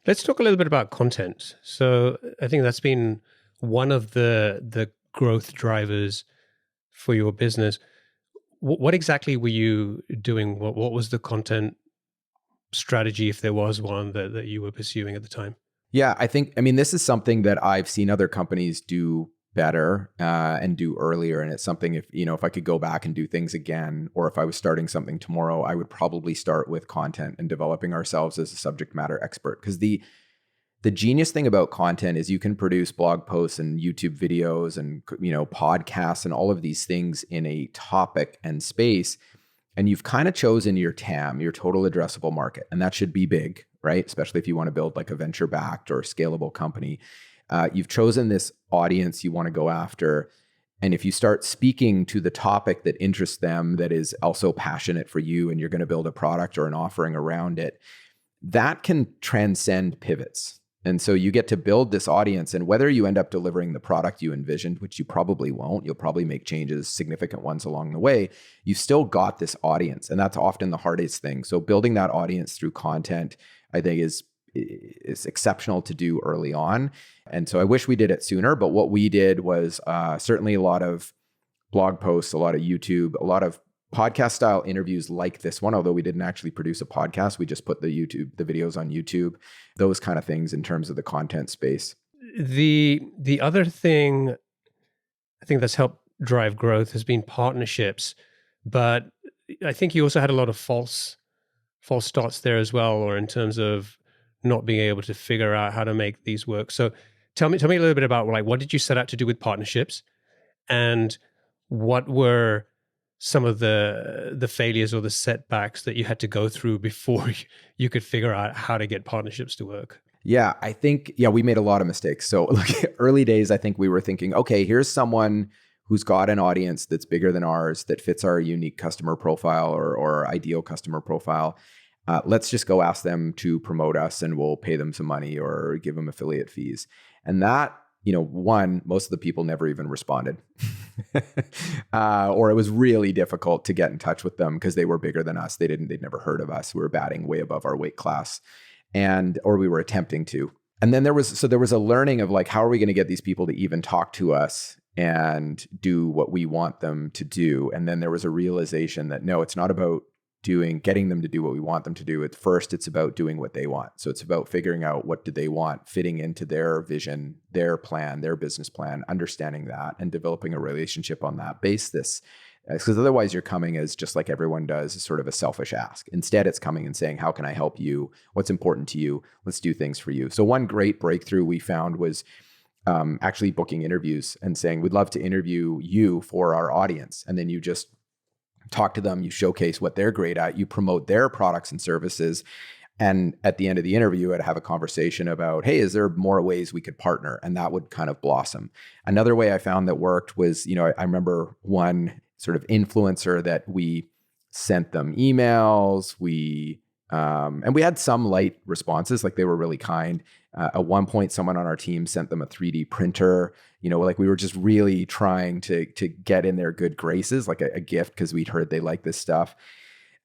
Let's talk a little bit about content. So I think that's been one of the growth drivers for your business. What exactly were you doing? What was the content strategy, if there was one, that you were pursuing at the time? Yeah, I mean, this is something that I've seen other companies do better and do earlier. And it's something if I could go back and do things again, or if I was starting something tomorrow, I would probably start with content and developing ourselves as a subject matter expert. Because the genius thing about content is you can produce blog posts and YouTube videos and podcasts and all of these things in a topic and space. And you've kind of chosen your TAM, your total addressable market. And that should be big, right? Especially if you want to build like a venture-backed or scalable company. You've chosen this audience you want to go after. And if you start speaking to the topic that interests them, that is also passionate for you, and you're going to build a product or an offering around it, that can transcend pivots. And so you get to build this audience, and whether you end up delivering the product you envisioned, which you probably won't, you'll probably make changes, significant ones along the way, you've still got this audience. And that's often the hardest thing. So building that audience through content, I think is exceptional to do early on. And so I wish we did it sooner, but what we did was certainly a lot of blog posts, a lot of YouTube, a lot of podcast style interviews like this one, although we didn't actually produce a podcast. We just put the videos on YouTube, those kind of things in terms of the content space. The other thing I think that's helped drive growth has been partnerships, but I think you also had a lot of false starts there as well, or in terms of not being able to figure out how to make these work. So tell me a little bit about, like, what did you set out to do with partnerships, and what were some of the failures or the setbacks that you had to go through before you could figure out how to get partnerships to work? Yeah, I think, we made a lot of mistakes. So like early days, I think we were thinking, okay, here's someone who's got an audience that's bigger than ours, that fits our unique customer profile or ideal customer profile. Let's just go ask them to promote us, and we'll pay them some money or give them affiliate fees. And that, most of the people never even responded. Or it was really difficult to get in touch with them because they were bigger than us. They'd never heard of us. We were batting way above our weight class, or we were attempting to. And then there was a learning of like, how are we going to get these people to even talk to us and do what we want them to do? And then there was a realization that no, it's not about getting them to do what we want them to do. At first, it's about doing what they want. So it's about figuring out what do they want, fitting into their vision, their plan, their business plan, understanding that, and developing a relationship on that basis. Because otherwise you're coming as, just like everyone does, sort of a selfish ask. Instead, it's coming and saying, how can I help you? What's important to you? Let's do things for you. So one great breakthrough we found was actually booking interviews and saying, we'd love to interview you for our audience. And then you just talk to them, you showcase what they're great at, you promote their products and services. And at the end of the interview, I'd have a conversation about, hey, is there more ways we could partner? And that would kind of blossom. Another way I found that worked was, I remember one sort of influencer that we sent them emails. And we had some light responses, like they were really kind. At one point, someone on our team sent them a 3D printer. Like we were just really trying to get in their good graces, like a gift, because we'd heard they like this stuff.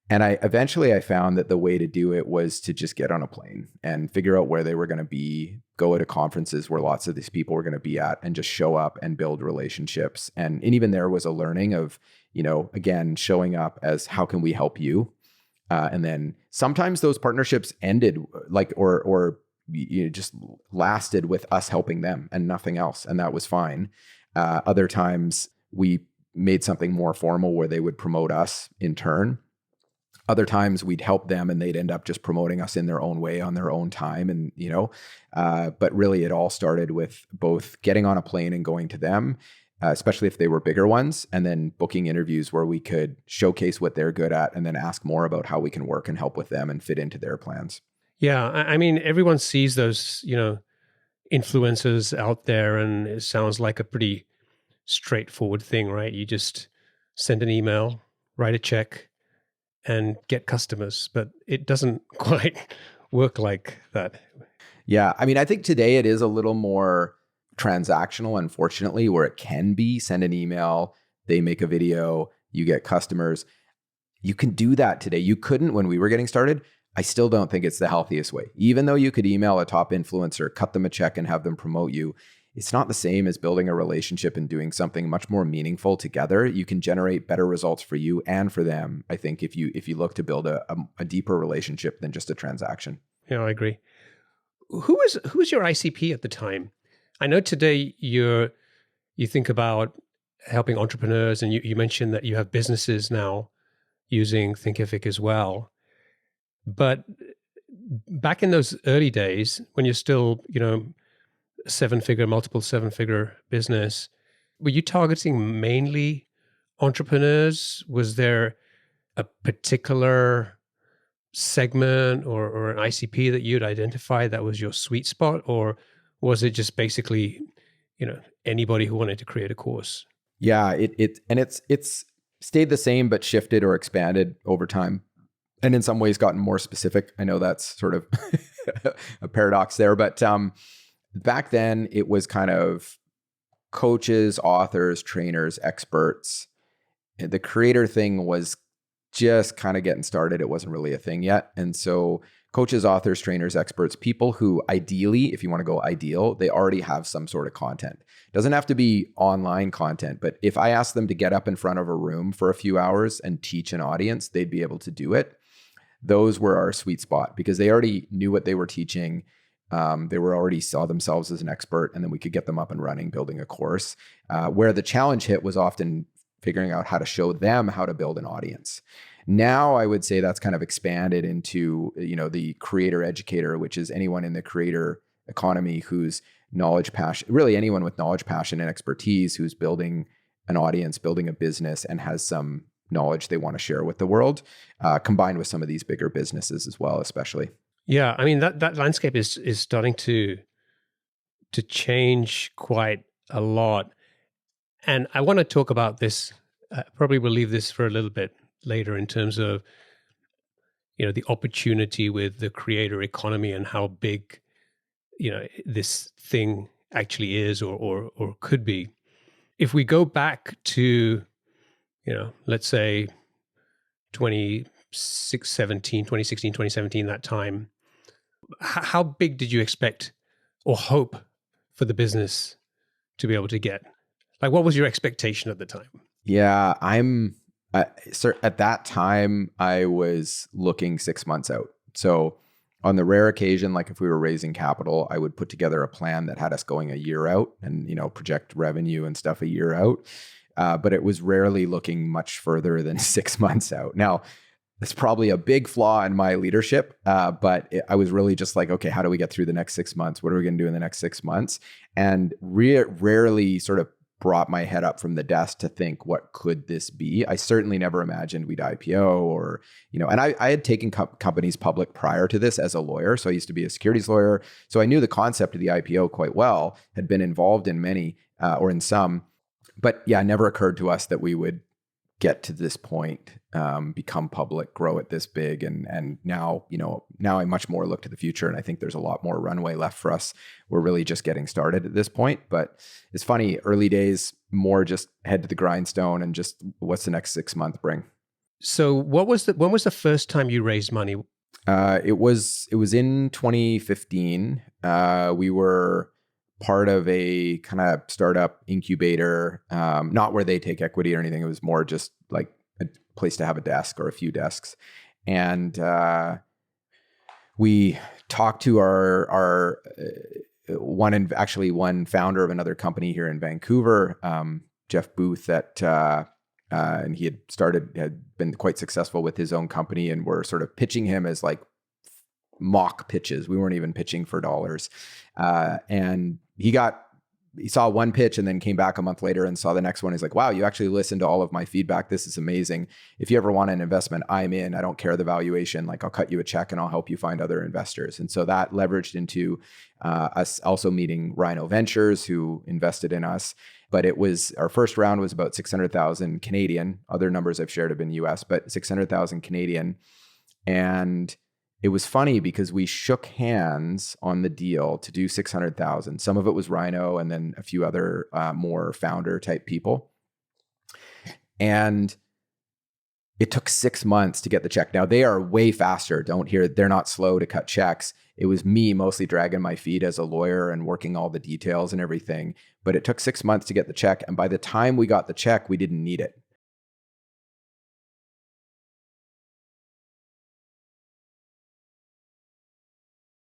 And eventually I found that the way to do it was to just get on a plane and figure out where they were going to be, go to conferences where lots of these people were going to be at, and just show up and build relationships. And even there was a learning of, again, showing up as, how can we help you? And then sometimes those partnerships ended or just lasted with us helping them and nothing else. And that was fine. Other times we made something more formal where they would promote us in turn. Other times we'd help them and they'd end up just promoting us in their own way on their own time. And, but really it all started with both getting on a plane and going to them, especially if they were bigger ones, and then booking interviews where we could showcase what they're good at and then ask more about how we can work and help with them and fit into their plans. Yeah. I mean, everyone sees those, influencers out there, and it sounds like a pretty straightforward thing, right? You just send an email, write a check, and get customers, but it doesn't quite work like that. Yeah. I mean, I think today it is a little more transactional, unfortunately, where it can be send an email, they make a video, you get customers. You can do that today. You couldn't when we were getting started. I still don't think it's the healthiest way. Even though you could email a top influencer, cut them a check and have them promote you, it's not the same as building a relationship and doing something much more meaningful together. You can generate better results for you and for them, I think, if you look to build a deeper relationship than just a transaction. Yeah, I agree. Who was your ICP at the time? I know today you think about helping entrepreneurs, and you mentioned that you have businesses now using Thinkific as well. But back in those early days, when you're still, multiple seven figure business, were you targeting mainly entrepreneurs? Was there a particular segment or an ICP that you'd identify that was your sweet spot? Or was it just basically, anybody who wanted to create a course? Yeah, it's stayed the same but shifted or expanded over time, and in some ways gotten more specific. I know that's sort of a paradox there, but back then it was kind of coaches, authors, trainers, experts. The creator thing was just kind of getting started. It wasn't really a thing yet. And so coaches, authors, trainers, experts, people who ideally, if you want to go ideal, they already have some sort of content. It doesn't have to be online content, but if I asked them to get up in front of a room for a few hours and teach an audience, they'd be able to do it. Those were our sweet spot because they already knew what they were teaching. They were already saw themselves as an expert, and then we could get them up and running, building a course. Where the challenge hit was often figuring out how to show them how to build an audience. Now I would say that's kind of expanded into, the creator educator, which is anyone in the creator economy who's knowledge, passion, really anyone with knowledge, passion, and expertise who's building an audience, building a business, and has some knowledge they want to share with the world, combined with some of these bigger businesses as well, especially. Yeah, I mean that landscape is starting to change quite a lot. And I want to talk about this. Probably we'll leave this for a little bit later in terms of, the opportunity with the creator economy and how big, this thing actually is or could be. If we go back to, let's say 2016, 2017, that time, how big did you expect or hope for the business to be able to get? Like, what was your expectation at the time? Yeah, sir, at that time, I was looking 6 months out. So on the rare occasion, like if we were raising capital, I would put together a plan that had us going a year out and, project revenue and stuff a year out. But it was rarely looking much further than 6 months out. Now, that's probably a big flaw in my leadership, but I was really just like, okay, how do we get through the next 6 months? What are we going to do in the next 6 months? And rarely sort of brought my head up from the desk to think, what could this be? I certainly never imagined we'd IPO or, and I had taken companies public prior to this as a lawyer. So I used to be a securities lawyer. So I knew the concept of the IPO quite well, had been involved in many or in some, but yeah, it never occurred to us that we would get to this point, become public, grow it this big. And now, now I much more look to the future. And I think there's a lot more runway left for us. We're really just getting started at this point, but it's funny, early days, more just head to the grindstone and just what's the next 6 month bring. So when was the first time you raised money? It was in 2015. We were part of a kind of startup incubator, not where they take equity or anything. It was more just like a place to have a desk or a few desks. And we talked to our one founder of another company here in Vancouver, Jeff Booth, and he had been quite successful with his own company, and we're sort of pitching him as like mock pitches. We weren't even pitching for dollars. And he saw one pitch and then came back a month later and saw the next one. He's like, wow, you actually listened to all of my feedback. This is amazing. If you ever want an investment, I'm in. I don't care the valuation. Like, I'll cut you a check and I'll help you find other investors. And so that leveraged into us also meeting Rhino Ventures, who invested in us. But our first round was about 600,000 Canadian. Other numbers I've shared have been US, but 600,000 Canadian. And it was funny because we shook hands on the deal to do 600,000. Some of it was Rhino and then a few other more founder type people. And It took 6 months to get the check. Now they are way faster. They're not slow to cut checks. It was me mostly dragging my feet as a lawyer and working all the details and everything. But it took 6 months to get the check. And by the time we got the check, we didn't need it.